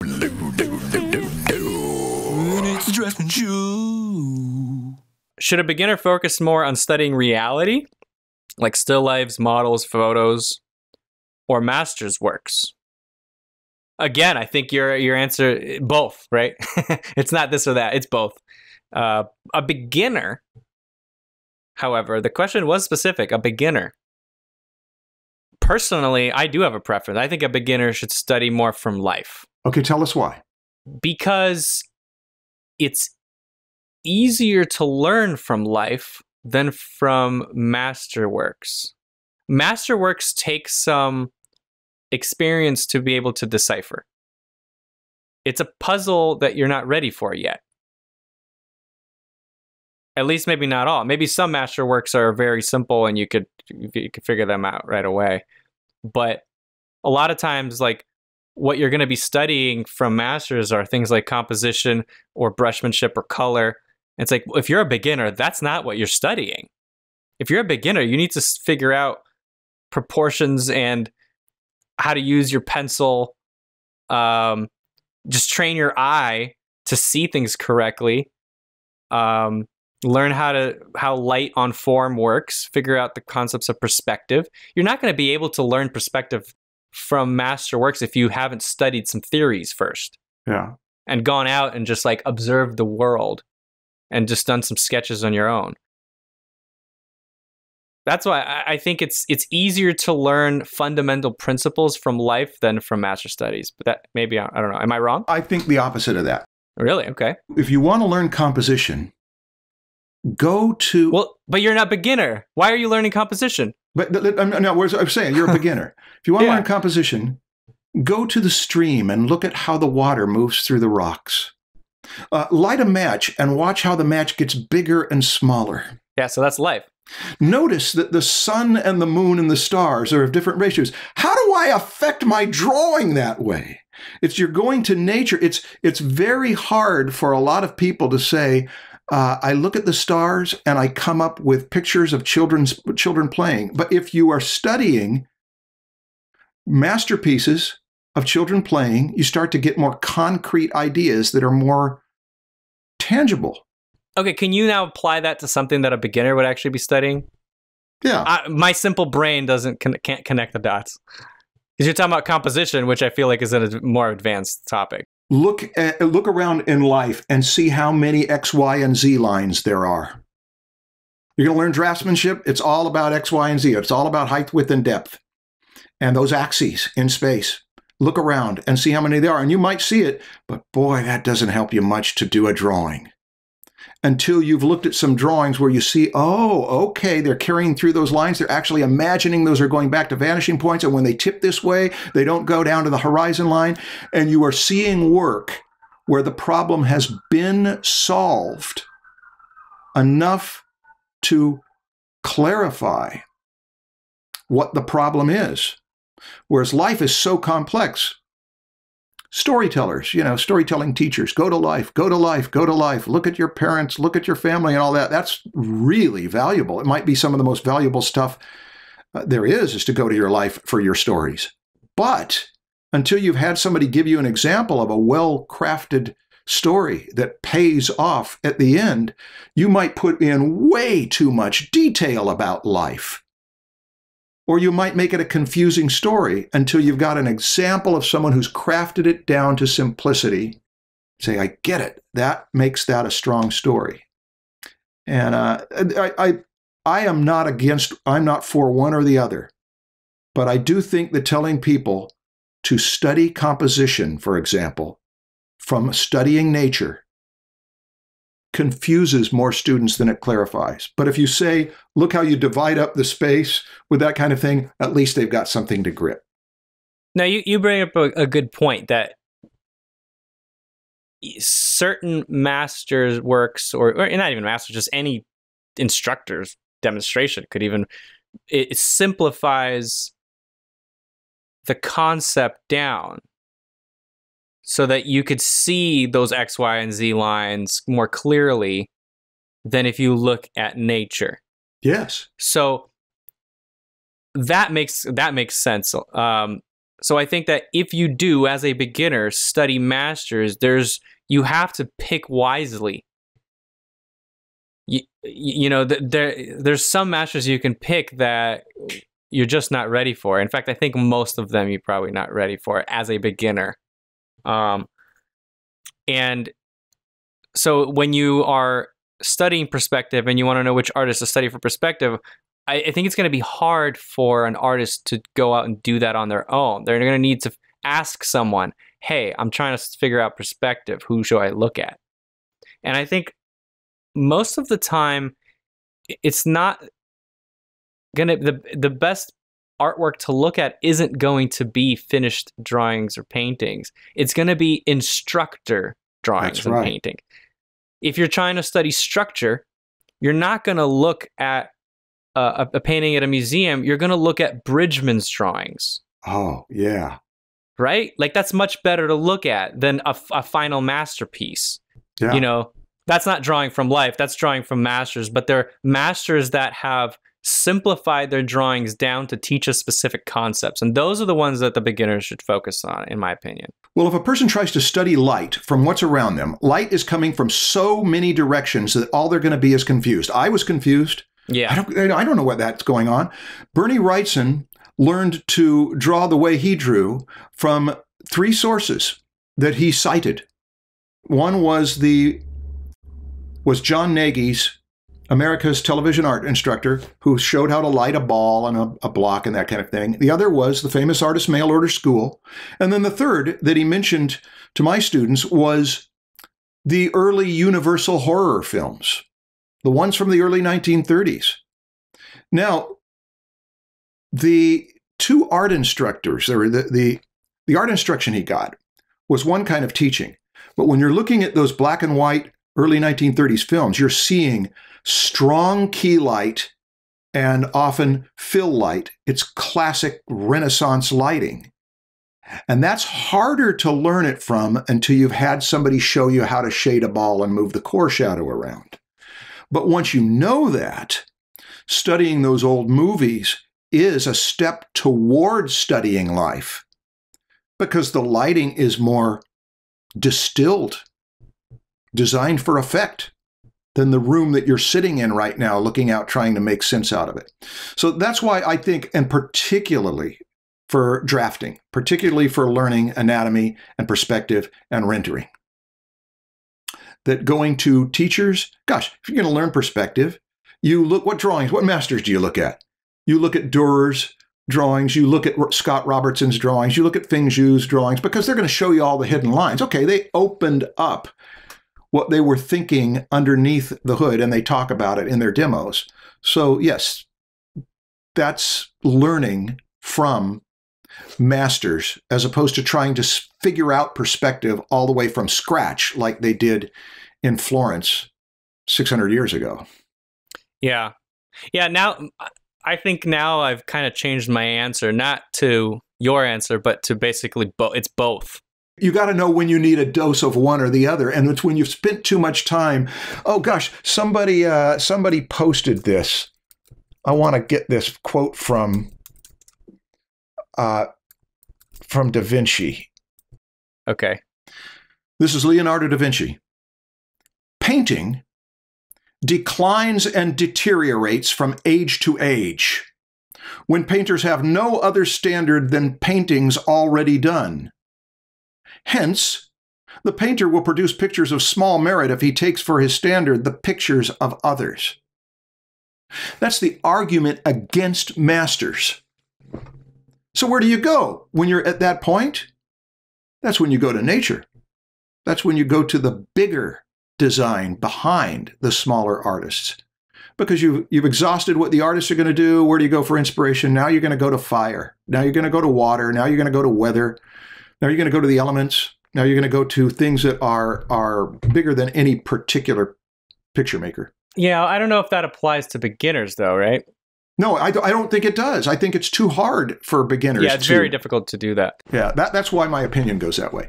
It's the Draftsmen Show. Should a beginner focus more on studying reality, like still lifes, models, photos, or master's works? Again, I think your answer, both, right? It's not this or that, it's both. A beginner, however, the question was specific, a beginner. Personally, I do have a preference. I think a beginner should study more from life. Okay, tell us why. Because it's easier to learn from life than from masterworks. Masterworks take some experience to be able to decipher. It's a puzzle that you're not ready for yet. At least maybe not all. Maybe some masterworks are very simple and you could figure them out right away. But a lot of times, like, what you're going to be studying from masters are things like composition or brushmanship or color. It's like, if you're a beginner, that's not what you're studying. If you're a beginner, you need to figure out proportions and how to use your pencil. Just train your eye to see things correctly. Learn how light on form works. Figure out the concepts of perspective. You're not going to be able to learn perspective from masterworks if you haven't studied some theories first. Yeah. And gone out and just like observed the world and just done some sketches on your own. That's why I think it's easier to learn fundamental principles from life than from master studies. But that maybe, I don't know. Am I wrong? I think the opposite of that. Really? Okay. If you want to learn composition, go to... Well, but you're not a beginner. Why are you learning composition? But no, I'm saying you're a beginner. If you want to Yeah. learn composition, go to the stream and look at how the water moves through the rocks. Light a match and watch how the match gets bigger and smaller. Yeah, so that's life. Notice that the sun and the moon and the stars are of different ratios. How do I affect my drawing that way? You're going to nature. It's very hard for a lot of people to say, I look at the stars and I come up with pictures of children playing. But if you are studying masterpieces of children playing, you start to get more concrete ideas that are more tangible. Okay, can you now apply that to something that a beginner would actually be studying? Yeah. My simple brain can't connect the dots. Because you're talking about composition, which I feel like is a more advanced topic. Look around in life and see how many X, Y, and Z lines there are. You're going to learn draftsmanship. It's all about X, Y, and Z. It's all about height, width, and depth. And those axes in space. Look around and see how many there are. And you might see it, but boy, that doesn't help you much to do a drawing. Until you've looked at some drawings where you see, oh, okay, they're carrying through those lines. They're actually imagining those are going back to vanishing points. And when they tip this way, they don't go down to the horizon line. And you are seeing work where the problem has been solved enough to clarify what the problem is. Whereas life is so complex. Storytellers, storytelling teachers, go to life, go to life, go to life. Look at your parents, look at your family and all that. That's really valuable. It might be some of the most valuable stuff there is to go to your life for your stories. But until you've had somebody give you an example of a well-crafted story that pays off at the end, you might put in way too much detail about life. Or you might make it a confusing story until you've got an example of someone who's crafted it down to simplicity. Say, I get it. That makes that a strong story. And I'm not for one or the other. But I do think that telling people to study composition, for example, from studying nature, confuses more students than it clarifies. But if you say, look how you divide up the space with that kind of thing, at least they've got something to grip. Now, you bring up a good point that certain master's works, or not even masters, just any instructor's demonstration could even, it simplifies the concept down so that you could see those X, Y, and Z lines more clearly than if you look at nature. Yes. So that makes sense. So I think that if you do, as a beginner, study masters, you have to pick wisely. There's some masters you can pick that you're just not ready for. In fact, I think most of them you're probably not ready for as a beginner. And so when you are studying perspective and you want to know which artist to study for perspective, I think it's going to be hard for an artist to go out and do that on their own. They're going to need to ask someone, hey, I'm trying to figure out perspective. Who should I look at? And I think most of the time, it's not going to, the best artwork to look at isn't going to be finished drawings or paintings. It's going to be instructor drawings and painting. If you're trying to study structure, you're not going to look at a painting at a museum. You're going to look at Bridgman's drawings. Oh, yeah. Right? Like, that's much better to look at than a final masterpiece. Yeah. You know, that's not drawing from life. That's drawing from masters. But they're masters that have simplified their drawings down to teach us specific concepts. And those are the ones that the beginners should focus on, in my opinion. Well, if a person tries to study light from what's around them, light is coming from so many directions that all they're going to be is confused. I was confused. Yeah. I don't know what that's going on. Bernie Wrightson learned to draw the way he drew from 3 sources that he cited. One was John Nagy's America's television art instructor, who showed how to light a ball and a block and that kind of thing. The other was the famous artist mail order school. And then the third that he mentioned to my students was the early Universal horror films, the ones from the early 1930s. Now, the 2 art instructors, or the art instruction he got was one kind of teaching. But when you're looking at those black and white early 1930s films, you're seeing strong key light and often fill light. It's classic Renaissance lighting. And that's harder to learn it from until you've had somebody show you how to shade a ball and move the core shadow around. But once you know that, studying those old movies is a step towards studying life, because the lighting is more distilled, designed for effect, than the room that you're sitting in right now, looking out, trying to make sense out of it. So that's why I think, and particularly for drafting, particularly for learning anatomy and perspective and rendering, that going to teachers, gosh, if you're going to learn perspective, you look, what drawings, what masters do you look at? You look at Durer's drawings, you look at Scott Robertson's drawings, you look at Feng Zhu's drawings, because they're going to show you all the hidden lines. Okay, they opened up what they were thinking underneath the hood, and they talk about it in their demos. So yes, that's learning from masters, as opposed to trying to figure out perspective all the way from scratch like they did in Florence 600 years ago. Yeah. Yeah, now I think now I've kind of changed my answer, not to your answer, but to basically it's both. You got to know when you need a dose of one or the other, and it's when you've spent too much time. Oh gosh, somebody posted this. I want to get this quote from Da Vinci. Okay. This is Leonardo da Vinci. Painting declines and deteriorates from age to age, when painters have no other standard than paintings already done. Hence, the painter will produce pictures of small merit if he takes for his standard the pictures of others. That's the argument against masters. So where do you go when you're at that point? That's when you go to nature. That's when you go to the bigger design behind the smaller artists. Because you've exhausted what the artists are going to do. Where do you go for inspiration? Now you're going to go to fire. Now you're going to go to water. Now you're going to go to weather. Now you're going to go to the elements. Now you're going to go to things that are bigger than any particular picture maker. Yeah, I don't know if that applies to beginners, though, right? No, I don't think it does. I think it's too hard for beginners. Yeah, it's very difficult to do that. Yeah, that's why my opinion goes that way.